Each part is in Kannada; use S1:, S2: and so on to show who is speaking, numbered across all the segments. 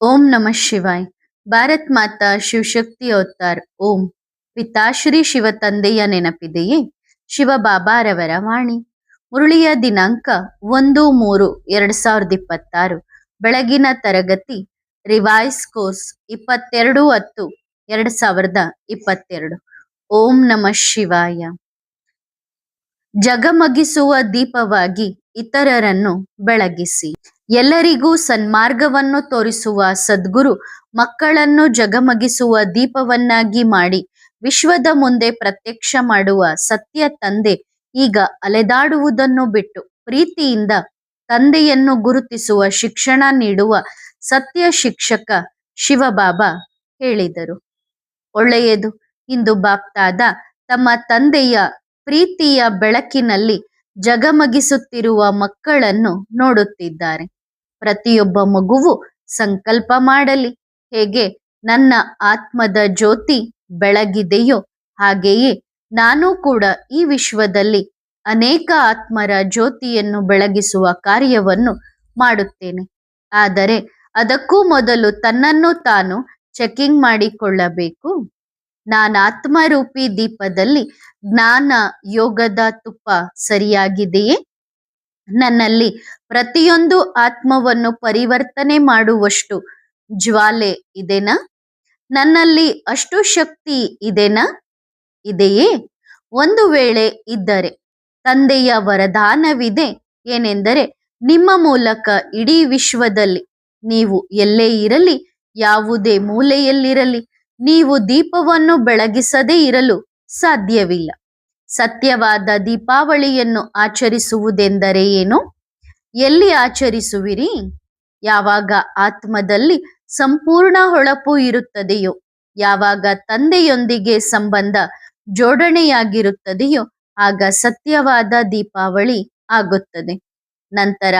S1: ओम नमः शिवाय. ಭಾರತ್ ಮಾತಾ ಶಿವಶಕ್ತಿ ಅವತಾರ್ ಓಂ. ಪಿತಾಶ್ರೀ ಶಿವ ತಂದೆಯ ನೆನಪಿದೆಯೇ? ಶಿವಬಾಬಾರವರ ವಾಣಿ. ಮುರಳಿಯ ದಿನಾಂಕ 1-3-2026. ಬೆಳಗಿನ ತರಗತಿ ರಿವೈಸ್ ಕೋರ್ಸ್ 22-10-2022. ಓಂ ನಮಃ ಶಿವಾಯ. ಜಗಮಗಿಸುವ ದೀಪವಾಗಿ ಇತರರನ್ನು ಬೆಳಗಿಸಿ. ಎಲ್ಲರಿಗೂ ಸನ್ಮಾರ್ಗವನ್ನು ತೋರಿಸುವ ಸದ್ಗುರು ಮಕ್ಕಳನ್ನು ಜಗಮಗಿಸುವ ದೀಪವನ್ನಾಗಿ ಮಾಡಿ ವಿಶ್ವದ ಮುಂದೆ ಪ್ರತ್ಯಕ್ಷ ಮಾಡುವ ಸತ್ಯ ತಂದೆ ಈಗ ಅಲೆದಾಡುವುದನ್ನು ಬಿಟ್ಟು ಪ್ರೀತಿಯಿಂದ ತಂದೆಯನ್ನು ಗುರುತಿಸುವ ಶಿಕ್ಷಣ ನೀಡುವ ಸತ್ಯ ಶಿಕ್ಷಕ ಶಿವಬಾಬಾ ಹೇಳಿದರು. ಒಳ್ಳೆಯದು. ಇಂದು ಬಾಪ್ತಾದ ತಮ್ಮ ತಂದೆಯ ಪ್ರೀತಿಯ ಬೆಳಕಿನಲ್ಲಿ ಜಗಮಗಿಸುತ್ತಿರುವ ಮಕ್ಕಳನ್ನು ನೋಡುತ್ತಿದ್ದಾರೆ. ಪ್ರತಿಯೊಬ್ಬ ಮಗುವು ಸಂಕಲ್ಪ ಮಾಡಲಿ, ಹೇಗೆ ನನ್ನ ಆತ್ಮದ ಜ್ಯೋತಿ ಬೆಳಗಿದೆಯೋ ಹಾಗೆಯೇ ನಾನು ಕೂಡ ಈ ವಿಶ್ವದಲ್ಲಿ ಅನೇಕ ಆತ್ಮರ ಜ್ಯೋತಿಯನ್ನು ಬೆಳಗಿಸುವ ಕಾರ್ಯವನ್ನು ಮಾಡುತ್ತೇನೆ. ಆದರೆ ಅದಕ್ಕೂ ಮೊದಲು ತನ್ನನ್ನು ತಾನು ಚೆಕಿಂಗ್ ಮಾಡಿಕೊಳ್ಳಬೇಕು. ನಾನಾತ್ಮರೂಪಿ ದೀಪದಲ್ಲಿ ಜ್ಞಾನ ಯೋಗದ ತುಪ್ಪ ಸರಿಯಾಗಿದೆಯೇ? ನನ್ನಲ್ಲಿ ಪ್ರತಿಯೊಂದು ಆತ್ಮವನ್ನು ಪರಿವರ್ತನೆ ಮಾಡುವಷ್ಟು ಜ್ವಾಲೆ ಇದೆನಾ? ನನ್ನಲ್ಲಿ ಅಷ್ಟು ಶಕ್ತಿ ಇದೆಯೇ? ಒಂದು ವೇಳೆ ಇದ್ದರೆ ತಂದೆಯ ವರದಾನವಿದೆ. ಏನೆಂದರೆ, ನಿಮ್ಮ ಮೂಲಕ ಇಡೀ ವಿಶ್ವದಲ್ಲಿ ನೀವು ಎಲ್ಲೇ ಇರಲಿ, ಯಾವುದೇ ಮೂಲೆಯಲ್ಲಿರಲಿ, ನೀವು ದೀಪವನ್ನು ಬೆಳಗಿಸದೇ ಇರಲು ಸಾಧ್ಯವಿಲ್ಲ. ಸತ್ಯವಾದ ದೀಪಾವಳಿಯನ್ನು ಆಚರಿಸುವುದೆಂದರೆ ಏನು? ಎಲ್ಲಿ ಆಚರಿಸುವಿರಿ? ಯಾವಾಗ ಆತ್ಮದಲ್ಲಿ ಸಂಪೂರ್ಣ ಹೊಳಪು ಇರುತ್ತದೆಯೋ, ಯಾವಾಗ ತಂದೆಯೊಂದಿಗೆ ಸಂಬಂಧ ಜೋಡಣೆಯಾಗಿರುತ್ತದೆಯೋ ಆಗ ಸತ್ಯವಾದ ದೀಪಾವಳಿ ಆಗುತ್ತದೆ. ನಂತರ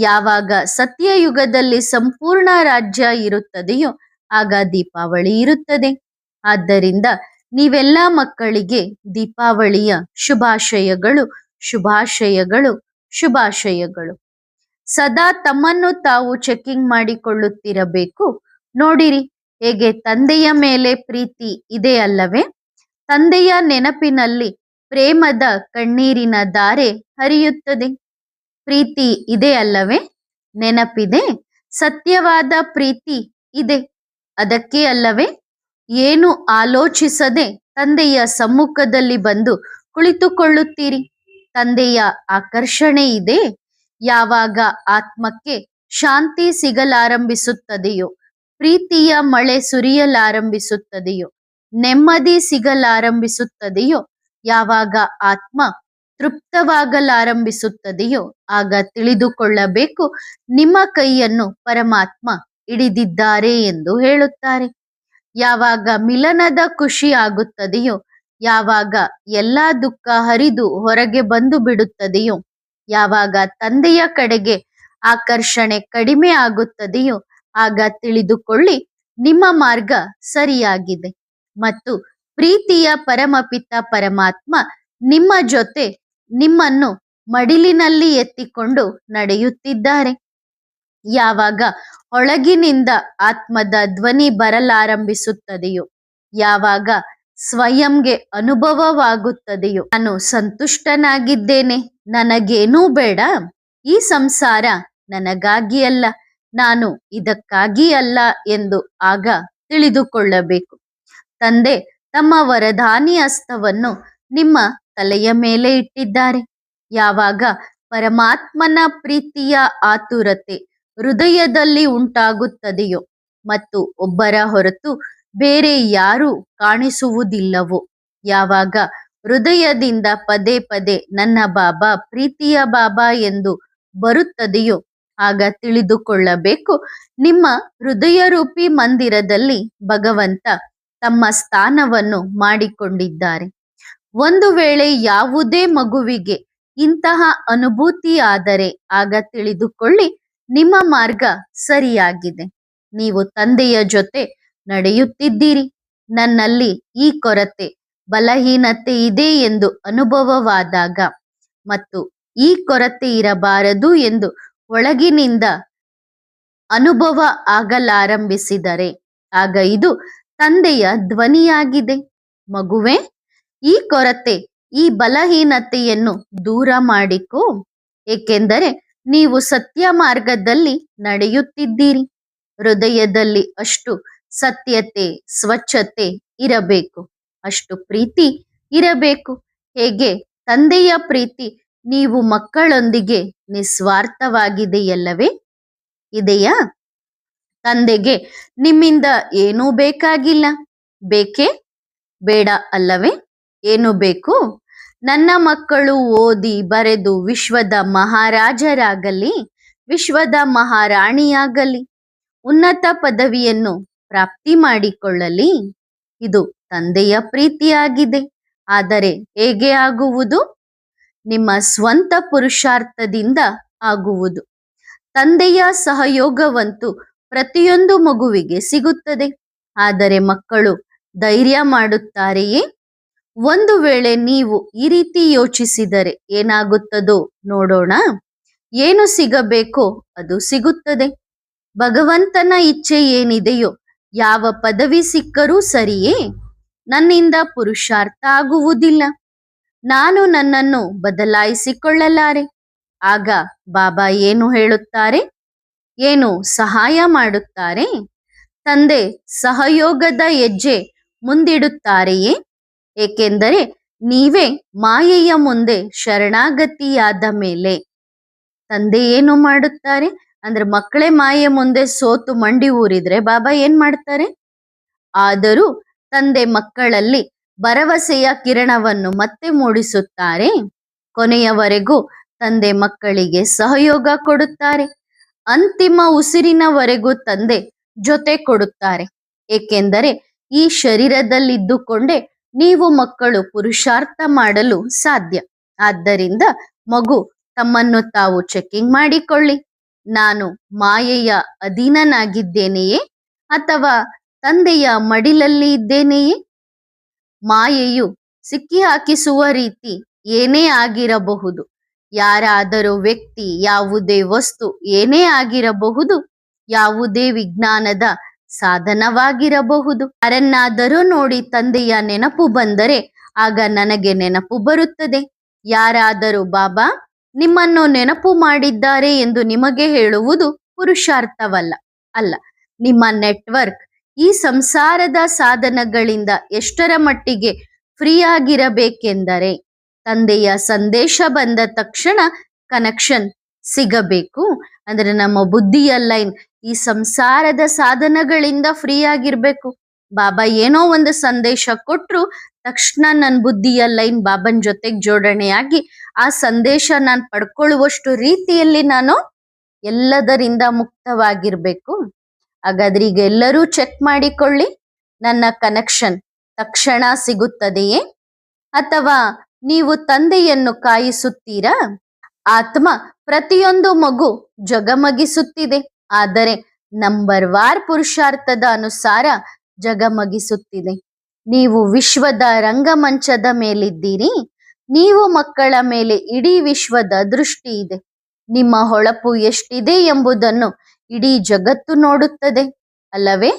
S1: ಯಾವಾಗ ಸತ್ಯಯುಗದಲ್ಲಿ ಸಂಪೂರ್ಣ ರಾಜ್ಯ ಇರುತ್ತದೆಯೋ ಆಗ ದೀಪಾವಳಿ ಇರುತ್ತದೆ. ಆದ್ದರಿಂದ ನೀವೆಲ್ಲ ಮಕ್ಕಳಿಗೆ ದೀಪಾವಳಿಯ ಶುಭಾಶಯಗಳು, ಶುಭಾಶಯಗಳು, ಶುಭಾಶಯಗಳು. ಸದಾ ತಮ್ಮನ್ನು ತಾವು ಚೆಕಿಂಗ್ ಮಾಡಿಕೊಳ್ಳುತ್ತಿರಬೇಕು. ನೋಡಿರಿ, ಹೇಗೆ ತಂದೆಯ ಮೇಲೆ ಪ್ರೀತಿ ಇದೆ ಅಲ್ಲವೇ? ತಂದೆಯ ನೆನಪಿನಲ್ಲಿ ಪ್ರೇಮದ ಕಣ್ಣೀರಿನ ಧಾರೆ ಹರಿಯುತ್ತದೆ. ಪ್ರೀತಿ ಇದೆ ಅಲ್ಲವೇ? ನೆನಪಿದೆ. ಸತ್ಯವಾದ ಪ್ರೀತಿ ಇದೆ. ಅದಕ್ಕೆ ಅಲ್ಲವೇ ಏನು ಆಲೋಚಿಸದೆ ತಂದೆಯ ಸಮ್ಮುಖದಲ್ಲಿ ಬಂದು ಕುಳಿತುಕೊಳ್ಳುತ್ತೀರಿ. ತಂದೆಯ ಆಕರ್ಷಣೆ ಇದೆ. ಯಾವಾಗ ಆತ್ಮಕ್ಕೆ ಶಾಂತಿ ಸಿಗಲಾರಂಭಿಸುತ್ತದೆಯೋ, ಪ್ರೀತಿಯ ಮಳೆ ಸುರಿಯಲಾರಂಭಿಸುತ್ತದೆಯೋ, ನೆಮ್ಮದಿ ಸಿಗಲಾರಂಭಿಸುತ್ತದೆಯೋ, ಯಾವಾಗ ಆತ್ಮ ತೃಪ್ತವಾಗಲಾರಂಭಿಸುತ್ತದೆಯೋ ಆಗ ತಿಳಿದುಕೊಳ್ಳಬೇಕು, ನಿಮ್ಮ ಕೈಯನ್ನು ಪರಮಾತ್ಮ ಹಿಡಿದಿದ್ದಾರೆ ಎಂದು ಹೇಳುತ್ತಾರೆ. ಯಾವಾಗ ಮಿಲನದ ಖುಷಿ ಆಗುತ್ತದೆಯೋ, ಯಾವಾಗ ಎಲ್ಲ ದುಃಖ ಹರಿದು ಹೊರಗೆ ಬಂದು ಬಿಡುತ್ತದೆಯೋ, ಯಾವಾಗ ತಂದೆಯ ಕಡೆಗೆ ಆಕರ್ಷಣೆ ಕಡಿಮೆ ಆಗುತ್ತದೆಯೋ ಆಗ ತಿಳಿದುಕೊಳ್ಳಿ, ನಿಮ್ಮ ಮಾರ್ಗ ಸರಿಯಾಗಿದೆ ಮತ್ತು ಪ್ರೀತಿಯ ಪರಮಪಿತ ಪರಮಾತ್ಮ ನಿಮ್ಮ ಜೊತೆ ನಿಮ್ಮನ್ನು ಮಡಿಲಿನಲ್ಲಿ ಎತ್ತಿಕೊಂಡು ನಡೆಯುತ್ತಿದ್ದಾರೆ. ಯಾವಾಗ ಒಳಗಿನಿಂದ ಆತ್ಮದ ಧ್ವನಿ ಬರಲಾರಂಭಿಸುತ್ತದೆಯೋ, ಯಾವಾಗ ಸ್ವಯಂಗೆ ಅನುಭವವಾಗುತ್ತದೆಯೋ, ನಾನು ಸಂತುಷ್ಟನಾಗಿದ್ದೇನೆ, ನನಗೇನೂ ಬೇಡ, ಈ ಸಂಸಾರ ನನಗಾಗಿ ಅಲ್ಲ, ನಾನು ಇದಕ್ಕಾಗಿ ಅಲ್ಲ ಎಂದು ಆಗ ತಿಳಿದುಕೊಳ್ಳಬೇಕು. ತಂದೆ ತಮ್ಮ ವರದಾನಿ ಹಸ್ತವನ್ನು ನಿಮ್ಮ ತಲೆಯ ಮೇಲೆ ಇಟ್ಟಿದ್ದಾರೆ. ಯಾವಾಗ ಪರಮಾತ್ಮನ ಪ್ರೀತಿಯ ಆತುರತೆ ಹೃದಯದಲ್ಲಿ ಉಂಟಾಗುತ್ತದೆಯೋ ಮತ್ತು ಒಬ್ಬರ ಹೊರತು ಬೇರೆ ಯಾರೂ ಕಾಣಿಸುವುದಿಲ್ಲವೋ, ಯಾವಾಗ ಹೃದಯದಿಂದ ಪದೇ ಪದೇ ನನ್ನ ಬಾಬಾ, ಪ್ರೀತಿಯ ಬಾಬಾ ಎಂದು ಬರುತ್ತದೆಯೋ ಆಗ ತಿಳಿದುಕೊಳ್ಳಬೇಕು, ನಿಮ್ಮ ಹೃದಯರೂಪಿ ಮಂದಿರದಲ್ಲಿ ಭಗವಂತ ತಮ್ಮ ಸ್ಥಾನವನ್ನು ಮಾಡಿಕೊಂಡಿದ್ದಾರೆ. ಒಂದು ವೇಳೆ ಯಾವುದೇ ಮಗುವಿಗೆ ಇಂತಹ ಅನುಭೂತಿ ಆದರೆ ಆಗ ತಿಳಿದುಕೊಳ್ಳಿ, ನಿಮ್ಮ ಮಾರ್ಗ ಸರಿಯಾಗಿದೆ. ನೀವು ತಂದೆಯ ಜೊತೆ ನಡೆಯುತ್ತಿದ್ದೀರಿ. ನನ್ನಲ್ಲಿ ಈ ಕೊರತೆ, ಬಲಹೀನತೆ ಇದೆ ಎಂದು ಅನುಭವವಾದಾಗ ಮತ್ತು ಈ ಕೊರತೆ ಇರಬಾರದು ಎಂದು ಒಳಗಿನಿಂದ ಅನುಭವ ಆಗಲಾರಂಭಿಸಿದರೆ ಆಗ ಇದು ತಂದೆಯ ಧ್ವನಿಯಾಗಿದೆ. ಮಗುವೆ, ಈ ಕೊರತೆ, ಈ ಬಲಹೀನತೆಯನ್ನು ದೂರ ಮಾಡಿಕೋ, ಏಕೆಂದರೆ ನೀವು ಸತ್ಯ ಮಾರ್ಗದಲ್ಲಿ ನಡೆಯುತ್ತಿದ್ದೀರಿ. ಹೃದಯದಲ್ಲಿ ಅಷ್ಟು ಸತ್ಯತೆ, ಸ್ವಚ್ಛತೆ ಇರಬೇಕು, ಅಷ್ಟು ಪ್ರೀತಿ ಇರಬೇಕು. ಹೇಗೆ ತಂದೆಯ ಪ್ರೀತಿ ನೀವು ಮಕ್ಕಳೊಂದಿಗೆ ನಿಸ್ವಾರ್ಥವಾಗಿದೆಯಲ್ಲವೇ? ಇದೆಯಾ? ತಂದೆಗೆ ನಿಮ್ಮಿಂದ ಏನೂ ಬೇಕಾಗಿಲ್ಲ. ಬೇಕೇ? ಬೇಡ ಅಲ್ಲವೇ? ಏನು ಬೇಕು? ನನ್ನ ಮಕ್ಕಳು ಓದಿ ಬರೆದು ವಿಶ್ವದ ಮಹಾರಾಜರಾಗಲಿ, ವಿಶ್ವದ ಮಹಾರಾಣಿಯಾಗಲಿ, ಉನ್ನತ ಪದವಿಯನ್ನು ಪ್ರಾಪ್ತಿ ಮಾಡಿಕೊಳ್ಳಲಿ. ಇದು ತಂದೆಯ ಪ್ರೀತಿಯಾಗಿದೆ. ಆದರೆ ಹೇಗೆ ಆಗುವುದು? ನಿಮ್ಮ ಸ್ವಂತ ಪುರುಷಾರ್ಥದಿಂದ ಆಗುವುದು. ತಂದೆಯ ಸಹಯೋಗವಂತೂ ಪ್ರತಿಯೊಂದು ಮಗುವಿಗೆ ಸಿಗುತ್ತದೆ. ಆದರೆ ಮಕ್ಕಳು ಧೈರ್ಯ ಮಾಡುತ್ತಾರೆಯೇ? ಒಂದು ವೇಳೆ ನೀವು ಈ ರೀತಿ ಯೋಚಿಸಿದರೆ ಏನಾಗುತ್ತದೋ ನೋಡೋಣ. ಏನು ಸಿಗಬೇಕೋ ಅದು ಸಿಗುತ್ತದೆ. ಭಗವಂತನ ಇಚ್ಛೆ ಏನಿದೆಯೋ, ಯಾವ ಪದವಿ ಸಿಕ್ಕರೂ ಸರಿಯೇ, ನನ್ನಿಂದ ಪುರುಷಾರ್ಥ ಆಗುವುದಿಲ್ಲ. ನಾನು ನನ್ನನ್ನು ಬದಲಾಯಿಸಿಕೊಳ್ಳಲಾರೆ. ಆಗ ಬಾಬಾ ಏನು ಹೇಳುತ್ತಾರೆ? ಏನು ಸಹಾಯ ಮಾಡುತ್ತಾರೆ? ತಂದೆ ಸಹಯೋಗದ ಹೆಜ್ಜೆ ಮುಂದಿಡುತ್ತಾರೆಯೇ? ಏಕೆಂದರೆ ನೀವೇ ಮಾಯೆಯ ಮುಂದೆ ಶರಣಾಗತಿಯಾದ ಮೇಲೆ. ತಂದೆ ಏನು ಮಾಡುತ್ತಾರೆ ಅಂದ್ರೆ, ಮಕ್ಕಳೇ ಮಾಯೆ ಮುಂದೆ ಸೋತು ಮಂಡಿ ಊರಿದ್ರೆ ಬಾಬಾ ಏನ್ ಮಾಡ್ತಾರೆ? ಆದರೂ ತಂದೆ ಮಕ್ಕಳಲ್ಲಿ ಭರವಸೆಯ ಕಿರಣವನ್ನು ಮತ್ತೆ ಮೂಡಿಸುತ್ತಾರೆ. ಕೊನೆಯವರೆಗೂ ತಂದೆ ಮಕ್ಕಳಿಗೆ ಸಹಯೋಗ ಕೊಡುತ್ತಾರೆ. ಅಂತಿಮ ಉಸಿರಿನವರೆಗೂ ತಂದೆ ಜೊತೆ ಕೊಡುತ್ತಾರೆ. ಏಕೆಂದರೆ ಈ ಶರೀರದಲ್ಲಿದ್ದುಕೊಂಡೇ ನೀವು ಮಕ್ಕಳು ಪುರುಷಾರ್ಥ ಮಾಡಲು ಸಾಧ್ಯ. ಆದ್ದರಿಂದ ಮಗು ತಮ್ಮನ್ನು ತಾವು ಚೆಕಿಂಗ್ ಮಾಡಿಕೊಳ್ಳಿ. ನಾನು ಮಾಯೆಯ ಅಧೀನನಾಗಿದ್ದೇನೆಯೇ ಅಥವಾ ತಂದೆಯ ಮಡಿಲಲ್ಲಿ ಇದ್ದೇನೆಯೇ? ಮಾಯೆಯು ಸಿಕ್ಕಿ ಹಾಕಿಸುವ ರೀತಿ ಏನೇ ಆಗಿರಬಹುದು. ಯಾರಾದರೂ ವ್ಯಕ್ತಿ, ಯಾವುದೇ ವಸ್ತು ಏನೇ ಆಗಿರಬಹುದು, ಯಾವುದೇ ವಿಜ್ಞಾನದ ಸಾಧನವಾಗಿರಬಹುದು. ಯಾರನ್ನಾದರೂ ನೋಡಿ ತಂದೆಯ ನೆನಪು ಬಂದರೆ ಆಗ ನನಗೆ ನೆನಪು ಬರುತ್ತದೆ. ಯಾರಾದರೂ ಬಾಬಾ ನಿಮ್ಮನ್ನು ನೆನಪು ಮಾಡಿದ್ದಾರೆ ಎಂದು ನಿಮಗೆ ಹೇಳುವುದು ಪುರುಷಾರ್ಥವಲ್ಲ. ಅಲ್ಲ, ನಿಮ್ಮ ನೆಟ್ವರ್ಕ್ ಈ ಸಂಸಾರದ ಸಾಧನಗಳಿಂದ ಎಷ್ಟರ ಮಟ್ಟಿಗೆ ಫ್ರೀ ಆಗಿರಬೇಕೆಂದರೆ, ತಂದೆಯ ಸಂದೇಶ ಬಂದ ತಕ್ಷಣ ಕನೆಕ್ಷನ್ ಸಿಗಬೇಕು. ಅಂದ್ರೆ ನಮ್ಮ ಬುದ್ಧಿಯ ಲೈನ್ ಈ ಸಂಸಾರದ ಸಾಧನಗಳಿಂದ ಫ್ರೀ ಆಗಿರ್ಬೇಕು. ಬಾಬಾ ಏನೋ ಒಂದು ಸಂದೇಶ ಕೊಟ್ರು ತಕ್ಷಣ ನನ್ನ ಬುದ್ಧಿಯ ಲೈನ್ ಬಾಬನ್ ಜೊತೆಗೆ ಜೋಡಣೆಯಾಗಿ ಆ ಸಂದೇಶ ನಾನು ಪಡ್ಕೊಳ್ಳುವಷ್ಟು ರೀತಿಯಲ್ಲಿ ನಾನು ಎಲ್ಲದರಿಂದ ಮುಕ್ತವಾಗಿರ್ಬೇಕು. ಹಾಗಾದ್ರೆ ಈಗ ಎಲ್ಲರೂ ಚೆಕ್ ಮಾಡಿಕೊಳ್ಳಿ, ನನ್ನ ಕನೆಕ್ಷನ್ ತಕ್ಷಣ ಸಿಗುತ್ತದೆಯೇ ಅಥವಾ ನೀವು ತಂದೆಯನ್ನು ಕಾಯಿಸುತ್ತೀರಾ? ಆತ್ಮ ಪ್ರತಿಯೊಂದು ಮಗು ಜಗಮಗಿಸುತ್ತಿದೆ, ಆದರೆ ನಂಬರ್ ವಾರ್ ಪುರುಷಾರ್ಥದ ಅನುಸಾರ ಜಗಮಗಿಸುತ್ತಿದೆ. ನೀವು ವಿಶ್ವದ ರಂಗಮಂಚದ ಮೇಲಿದ್ದೀರಿ. ನೀವು ಮಕ್ಕಳ ಮೇಲೆ ಇಡೀ ವಿಶ್ವದ ದೃಷ್ಟಿ ಇದೆ. ನಿಮ್ಮ ಹೊಳಪು ಎಷ್ಟಿದೆ ಎಂಬುದನ್ನು ಇಡೀ ಜಗತ್ತು ನೋಡುತ್ತದೆ ಅಲ್ಲವೇ?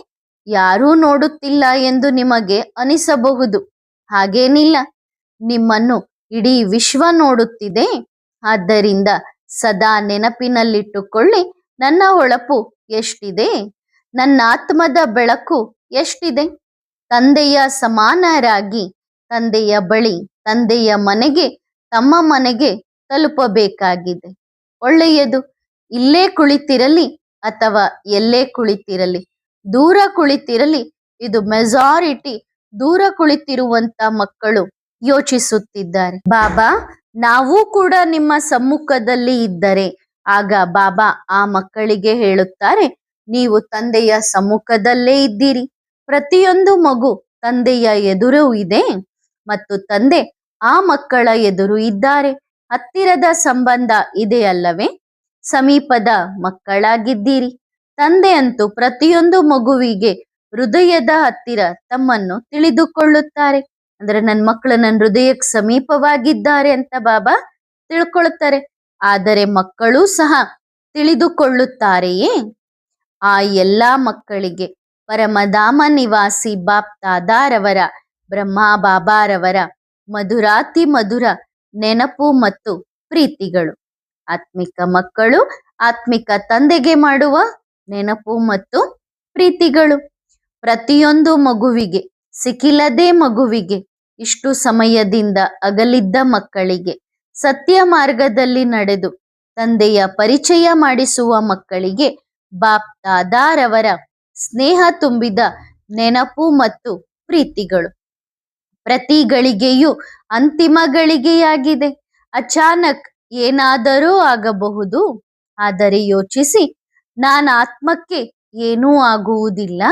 S1: ಯಾರೂ ನೋಡುತ್ತಿಲ್ಲ ಎಂದು ನಿಮಗೆ ಅನಿಸಬಹುದು. ಹಾಗೇನಿಲ್ಲ, ನಿಮ್ಮನ್ನು ಇಡೀ ವಿಶ್ವ ನೋಡುತ್ತಿದೆ. ಆದ್ದರಿಂದ ಸದಾ ನೆನಪಿನಲ್ಲಿಟ್ಟುಕೊಳ್ಳಿ, ನನ್ನ ಹೊಳಪು ಎಷ್ಟಿದೆ, ನನ್ನ ಆತ್ಮದ ಬೆಳಕು ಎಷ್ಟಿದೆ. ತಂದೆಯ ಸಮಾನರಾಗಿ ತಂದೆಯ ಬಳಿ, ತಂದೆಯ ಮನೆಗೆ, ತಮ್ಮ ಮನೆಗೆ ತಲುಪಬೇಕಾಗಿದೆ. ಒಳ್ಳೆಯದು. ಇಲ್ಲೇ ಕುಳಿತಿರಲಿ ಅಥವಾ ಎಲ್ಲೇ ಕುಳಿತಿರಲಿ, ದೂರ ಕುಳಿತಿರಲಿ, ಇದು ಮೆಜಾರಿಟಿ ದೂರ ಕುಳಿತಿರುವಂತ ಮಕ್ಕಳು ಯೋಚಿಸುತ್ತಿದ್ದಾರೆ. ಬಾಬಾ ನಾವು ಕೂಡ ನಿಮ್ಮ ಸಮ್ಮುಖದಲ್ಲಿ ಇದ್ದರೆ, ಆಗ ಬಾಬಾ ಆ ಮಕ್ಕಳಿಗೆ ಹೇಳುತ್ತಾರೆ, ನೀವು ತಂದೆಯ ಸಮ್ಮುಖದಲ್ಲೇ ಇದ್ದೀರಿ. ಪ್ರತಿಯೊಂದು ಮಗು ತಂದೆಯ ಎದುರು ಇದೆ ಮತ್ತು ತಂದೆ ಆ ಮಕ್ಕಳ ಎದುರು ಇದ್ದಾರೆ. ಹತ್ತಿರದ ಸಂಬಂಧ ಇದೆ ಅಲ್ಲವೇ? ಸಮೀಪದ ಮಕ್ಕಳಾಗಿದ್ದೀರಿ. ತಂದೆ ಅಂತೂ ಪ್ರತಿಯೊಂದು ಮಗುವಿಗೆ ಹೃದಯದ ಹತ್ತಿರ ತಮ್ಮನ್ನು ತಿಳಿದುಕೊಳ್ಳುತ್ತಾರೆ. ಅಂದ್ರೆ ನನ್ನ ಮಕ್ಕಳು ನನ್ನ ಹೃದಯಕ್ಕೆ ಸಮೀಪವಾಗಿದ್ದಾರೆ ಅಂತ ಬಾಬಾ ತಿಳ್ಕೊಳ್ತಾರೆ. ಆದರೆ ಮಕ್ಕಳು ಸಹ ತಿಳಿದುಕೊಳ್ಳುತ್ತಾರೆಯೇ? ಆ ಎಲ್ಲ ಮಕ್ಕಳಿಗೆ ಪರಮಧಾಮ ನಿವಾಸಿ ಬಾಪ್ ದಾದಾರವರ ಬ್ರಹ್ಮ ಬಾಬಾರವರ ಮಧುರಾತಿ ಮಧುರ ನೆನಪು ಮತ್ತು ಪ್ರೀತಿಗಳು. ಆತ್ಮಿಕ ಮಕ್ಕಳು ಆತ್ಮಿಕ ತಂದೆಗೆ ಮಾಡುವ ನೆನಪು ಮತ್ತು ಪ್ರೀತಿಗಳು. ಪ್ರತಿಯೊಂದು ಮಗುವಿಗೆ, ಸಿಕ್ಕಿಲ್ಲದೆ ಮಗುವಿಗೆ, ಇಷ್ಟು ಸಮಯದಿಂದ ಅಗಲಿದ್ದ ಮಕ್ಕಳಿಗೆ, ಸತ್ಯ ಮಾರ್ಗದಲ್ಲಿ ನಡೆದು ತಂದೆಯ ಪರಿಚಯ ಮಾಡಿಸುವ ಮಕ್ಕಳಿಗೆ ಬಾಪ್ ದಾದಾರವರ ಸ್ನೇಹ ತುಂಬಿದ ನೆನಪು ಮತ್ತು ಪ್ರೀತಿಗಳು. ಪ್ರತಿ ಗಳಿಗೆಯೂ ಅಂತಿಮ ಗಳಿಗೆಯಾಗಿದೆ. ಅಚಾನಕ್ ಏನಾದರೂ ಆಗಬಹುದು. ಆದರೆ ಯೋಚಿಸಿ, ನಾನು ಆತ್ಮಕ್ಕೆ ಏನೂ ಆಗುವುದಿಲ್ಲ.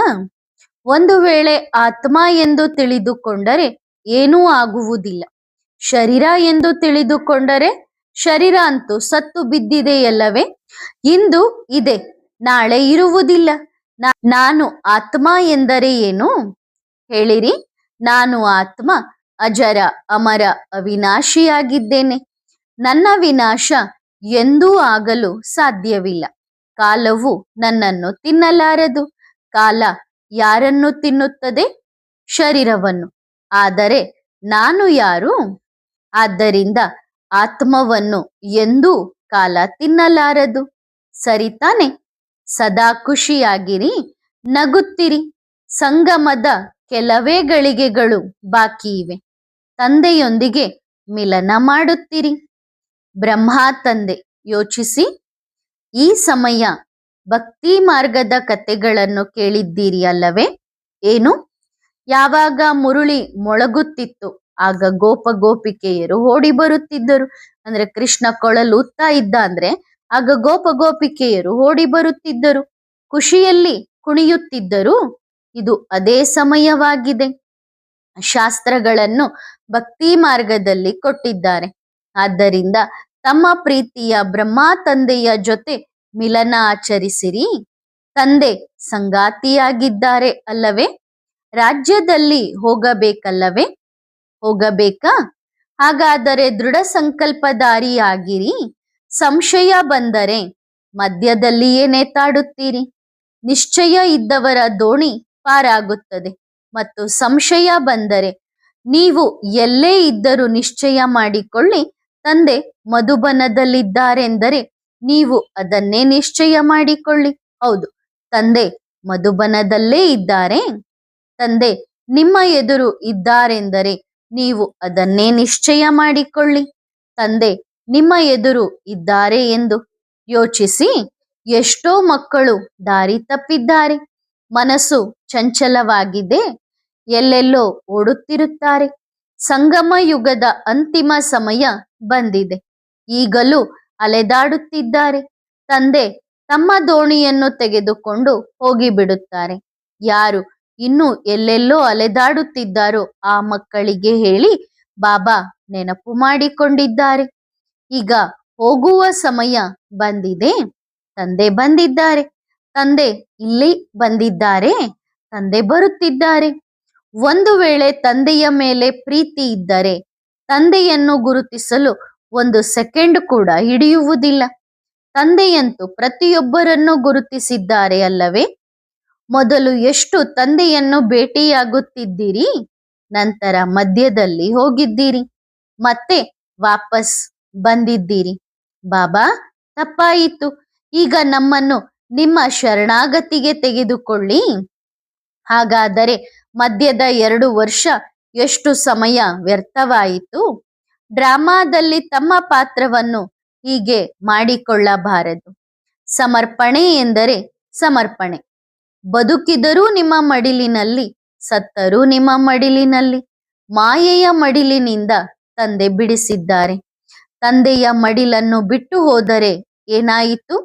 S1: ಒಂದು ವೇಳೆ ಆತ್ಮ ಎಂದು ತಿಳಿದುಕೊಂಡರೆ ಏನೂ ಆಗುವುದಿಲ್ಲ. ಶರೀರ ಎಂದು ತಿಳಿದುಕೊಂಡರೆ ಶರೀರ ಅಂತೂ ಸತ್ತು ಬಿದ್ದಿದೆಯಲ್ಲವೇ? ಇಂದು ಇದೆ, ನಾಳೆ ಇರುವುದಿಲ್ಲ. ನಾನು ಆತ್ಮ ಎಂದರೆ ಏನು ಹೇಳಿರಿ? ನಾನು ಆತ್ಮ ಅಜರ ಅಮರ ಅವಿನಾಶಿಯಾಗಿದ್ದೇನೆ. ನನ್ನ ವಿನಾಶ ಎಂದೂ ಆಗಲು ಸಾಧ್ಯವಿಲ್ಲ. ಕಾಲವು ನನ್ನನ್ನು ತಿನ್ನಲಾರದು. ಕಾಲ ಯಾರನ್ನು ತಿನ್ನುತ್ತದೆ? ಶರೀರವನ್ನು. ಆದರೆ ನಾನು ಯಾರು? ಆದ್ದರಿಂದ ಆತ್ಮವನ್ನು ಎಂದೂ ಕಾಲ ತಿನ್ನಲಾರದು. ಸರಿತಾನೆ? ಸದಾ ಖುಷಿಯಾಗಿರಿ, ನಗುತ್ತಿರಿ. ಸಂಗಮದ ಕೆಲವೇ ಗಳಿಗೆಗಳು ಬಾಕಿ ಇವೆ. ತಂದೆಯೊಂದಿಗೆ ಮಿಲನ ಮಾಡುತ್ತೀರಿ. ಬ್ರಹ್ಮ ತಂದೆ ಯೋಚಿಸಿ, ಈ ಸಮಯ ಭಕ್ತಿ ಮಾರ್ಗದ ಕಥೆಗಳನ್ನು ಕೇಳಿದ್ದೀರಿ ಅಲ್ಲವೇ? ಏನು? ಯಾವಾಗ ಮುರುಳಿ ಮೊಳಗುತ್ತಿತ್ತು ಆಗ ಗೋಪ ಗೋಪಿಕೆಯರು ಓಡಿ ಬರುತ್ತಿದ್ದರು. ಅಂದ್ರೆ ಕೃಷ್ಣ ಕೊಳಲುತ್ತಾ ಇದ್ದ ಅಂದ್ರೆ ಆಗ ಗೋಪ ಗೋಪಿಕೆಯರು ಓಡಿ ಬರುತ್ತಿದ್ದರು, ಖುಷಿಯಲ್ಲಿ ಕುಣಿಯುತ್ತಿದ್ದರು. ಇದು ಅದೇ ಸಮಯವಾಗಿದೆ. ಶಾಸ್ತ್ರಗಳನ್ನು ಭಕ್ತಿ ಮಾರ್ಗದಲ್ಲಿ ಕೊಟ್ಟಿದ್ದಾರೆ. ಆದ್ದರಿಂದ ತಮ್ಮ ಪ್ರೀತಿಯ ಬ್ರಹ್ಮ ತಂದೆಯ ಜೊತೆ ಮಿಲನ ಆಚರಿಸಿರಿ. ತಂದೆ ಸಂಗಾತಿಯಾಗಿದ್ದಾರೆ ಅಲ್ಲವೇ? ರಾಜ್ಯದಲ್ಲಿ ಹೋಗಬೇಕಲ್ಲವೇ? ಹೋಗಬೇಕಾ? ಹಾಗಾದರೆ ದೃಢ ಸಂಕಲ್ಪಧಾರಿಯಾಗಿರಿ. ಸಂಶಯ ಬಂದರೆ ಮಧ್ಯದಲ್ಲಿಯೇ ನೇತಾಡುತ್ತೀರಿ. ನಿಶ್ಚಯ ಇದ್ದವರ ದೋಣಿ ಪಾರಾಗುತ್ತದೆ. ಮತ್ತು ಸಂಶಯ ಬಂದರೆ ನೀವು ಎಲ್ಲೇ ಇದ್ದರೂ ನಿಶ್ಚಯ ಮಾಡಿಕೊಳ್ಳಿ, ತಂದೆ ಮಧುಬನದಲ್ಲಿದ್ದಾರೆಂದರೆ ನೀವು ಅದನ್ನೇ ನಿಶ್ಚಯ ಮಾಡಿಕೊಳ್ಳಿ. ಹೌದು, ತಂದೆ ಮಧುಬನದಲ್ಲೇ ಇದ್ದಾರೆ. ತಂದೆ ನಿಮ್ಮ ಎದುರು ಇದ್ದಾರೆಂದರೆ ನೀವು ಅದನ್ನೇ ನಿಶ್ಚಯ ಮಾಡಿಕೊಳ್ಳಿ. ತಂದೆ ನಿಮ್ಮ ಎದುರು ಇದ್ದಾರೆ ಎಂದು ಯೋಚಿಸಿ. ಎಷ್ಟೋ ಮಕ್ಕಳು ದಾರಿ ತಪ್ಪಿದ್ದಾರೆ. ಮನಸ್ಸು ಚಂಚಲವಾಗಿದೆ, ಎಲ್ಲೆಲ್ಲೋ ಓಡುತ್ತಿರುತ್ತಾರೆ. ಸಂಗಮ ಯುಗದ ಅಂತಿಮ ಸಮಯ ಬಂದಿದೆ. ಈಗಲೂ ಅಲೆದಾಡುತ್ತಿದ್ದಾರೆ. ತಂದೆ ತಮ್ಮ ದೋಣಿಯನ್ನು ತೆಗೆದುಕೊಂಡು ಹೋಗಿಬಿಡುತ್ತಾರೆ. ಯಾರು ಇನ್ನು ಎಲ್ಲೆಲ್ಲೋ ಅಲೆದಾಡುತ್ತಿದ್ದಾರೋ ಆ ಮಕ್ಕಳಿಗೆ ಹೇಳಿ, ಬಾಬಾ ನೆನಪು ಮಾಡಿಕೊಂಡಿದ್ದಾರೆ. ಈಗ ಹೋಗುವ ಸಮಯ ಬಂದಿದೆ. ತಂದೆ ಬಂದಿದ್ದಾರೆ. ತಂದೆ ಇಲ್ಲಿ ಬಂದಿದ್ದಾರೆ. ತಂದೆ ಬರುತ್ತಿದ್ದಾರೆ. ಒಂದು ವೇಳೆ ತಂದೆಯ ಮೇಲೆ ಪ್ರೀತಿ ಇದ್ದರೆ ತಂದೆಯನ್ನು ಗುರುತಿಸಲು ಒಂದು ಸೆಕೆಂಡ್ ಕೂಡ ಹಿಡಿಯುವುದಿಲ್ಲ. ತಂದೆಯಂತೂ ಪ್ರತಿಯೊಬ್ಬರನ್ನು ಗುರುತಿಸಿದ್ದಾರೆ ಅಲ್ಲವೇ? ಮೊದಲು ಎಷ್ಟು ತಂದೆಯನ್ನು ಭೇಟಿಯಾಗುತ್ತಿದ್ದೀರಿ, ನಂತರ ಮಧ್ಯದಲ್ಲಿ ಹೋಗಿದ್ದೀರಿ, ಮತ್ತೆ ವಾಪಸ್ ಬಂದಿದ್ದೀರಿ. ಬಾಬಾ, ತಪ್ಪಾಯಿತು, ಈಗ ನಮ್ಮನ್ನು ನಿಮ್ಮ ಶರಣಾಗತಿಗೆ ತೆಗೆದುಕೊಳ್ಳಿ. ಹಾಗಾದರೆ ಮಧ್ಯದ 2 ವರ್ಷ ಎಷ್ಟು ಸಮಯ ವ್ಯರ್ಥವಾಯಿತು? ಡ್ರಾಮಾದಲ್ಲಿ ತಮ್ಮ ಪಾತ್ರವನ್ನು ಹೀಗೆ ಮಾಡಿಕೊಳ್ಳಬಾರದು. ಸಮರ್ಪಣೆ ಎಂದರೆ ಸಮರ್ಪಣೆ. ಬದುಕಿದರೂ ನಿಮ್ಮ ಮಡಿಲಿನಲ್ಲಿ, ಸತ್ತರೂ ನಿಮ್ಮ ಮಡಿಲಿನಲ್ಲಿ. ಮಾಯೆಯ ಮಡಿಲಿನಿಂದ ತಂದೆ ಬಿಡಿಸಿದ್ದಾರೆ. ತಂದೆಯ ಮಡಿಲನ್ನು ಬಿಟ್ಟು ಹೋದರೆ ಏನಾಯಿತು?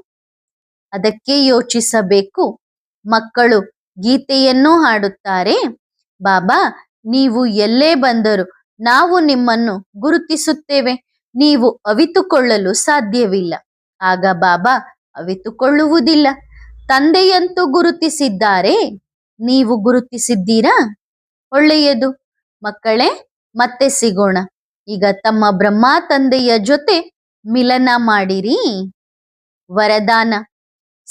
S1: ಅದಕ್ಕೆ ಯೋಚಿಸಬೇಕು. ಮಕ್ಕಳು ಗೀತೆಯನ್ನು ಹಾಡುತ್ತಾರೆ. ಬಾಬಾ, ನೀವು ಎಲ್ಲೇ ಬಂದರೂ ನಾವು ನಿಮ್ಮನ್ನು ಗುರುತಿಸುತ್ತೇವೆ. ನೀವು ಅವಿತುಕೊಳ್ಳಲು ಸಾಧ್ಯವಿಲ್ಲ. ಆಗ ಬಾಬಾ ಅವಿತುಕೊಳ್ಳುವುದಿಲ್ಲ. ತಂದೆಯಂತೂ ಗುರುತಿಸಿದ್ದಾರೆ. ನೀವು ಗುರುತಿಸಿದ್ದೀರಾ? ಒಳ್ಳೆಯದು ಮಕ್ಕಳೇ, ಮತ್ತೆ ಸಿಗೋಣ. ಈಗ ತಮ್ಮ ಬ್ರಹ್ಮ ತಂದೆಯ ಜೊತೆ ಮಿಲನ ಮಾಡಿರಿ. ವರದಾನ: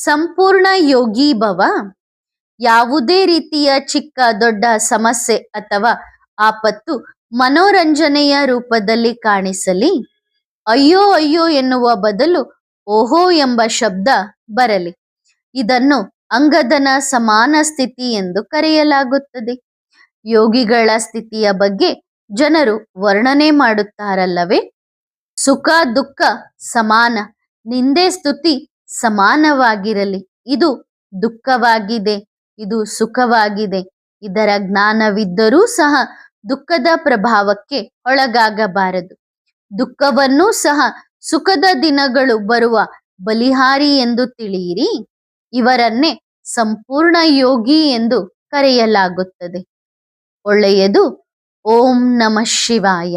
S1: ಸಂಪೂರ್ಣ ಯೋಗಿ ಭವ. ಯಾವುದೇ ರೀತಿಯ ಚಿಕ್ಕ ದೊಡ್ಡ ಸಮಸ್ಯೆ ಅಥವಾ ಆಪತ್ತು ಮನೋರಂಜನೆಯ ರೂಪದಲ್ಲಿ ಕಾಣಿಸಲಿ, ಅಯ್ಯೋ ಅಯ್ಯೋ ಎನ್ನುವ ಬದಲು ಓಹೋ ಎಂಬ ಶಬ್ದ ಬರಲಿ. ಇದನ್ನು ಅಂಗದನ ಸಮಾನ ಸ್ಥಿತಿ ಎಂದು ಕರೆಯಲಾಗುತ್ತದೆ. ಯೋಗಿಗಳ ಸ್ಥಿತಿಯ ಬಗ್ಗೆ ಜನರು ವರ್ಣನೆ ಮಾಡುತ್ತಾರಲ್ಲವೇ? ಸುಖ ದುಃಖ ಸಮಾನ, ನಿಂದೆ ಸ್ತುತಿ ಸಮಾನವಾಗಿರಲಿ. ಇದು ದುಃಖವಾಗಿದೆ, ಇದು ಸುಖವಾಗಿದೆ. ಇದರ ಜ್ಞಾನವಿದ್ದರೂ ಸಹ ದುಃಖದ ಪ್ರಭಾವಕ್ಕೆ ಒಳಗಾಗಬಾರದು. ದುಃಖವನ್ನೂ ಸಹ ಸುಖದ ದಿನಗಳು ಬರುವ ಬಲಿಹಾರಿ ಎಂದು ತಿಳಿಯಿರಿ. ಇವರನ್ನೇ ಸಂಪೂರ್ಣ ಯೋಗಿ ಎಂದು ಕರೆಯಲಾಗುತ್ತದೆ. ಒಳ್ಳೆಯದು. ಓಂ ನಮಃ ಶಿವಾಯ.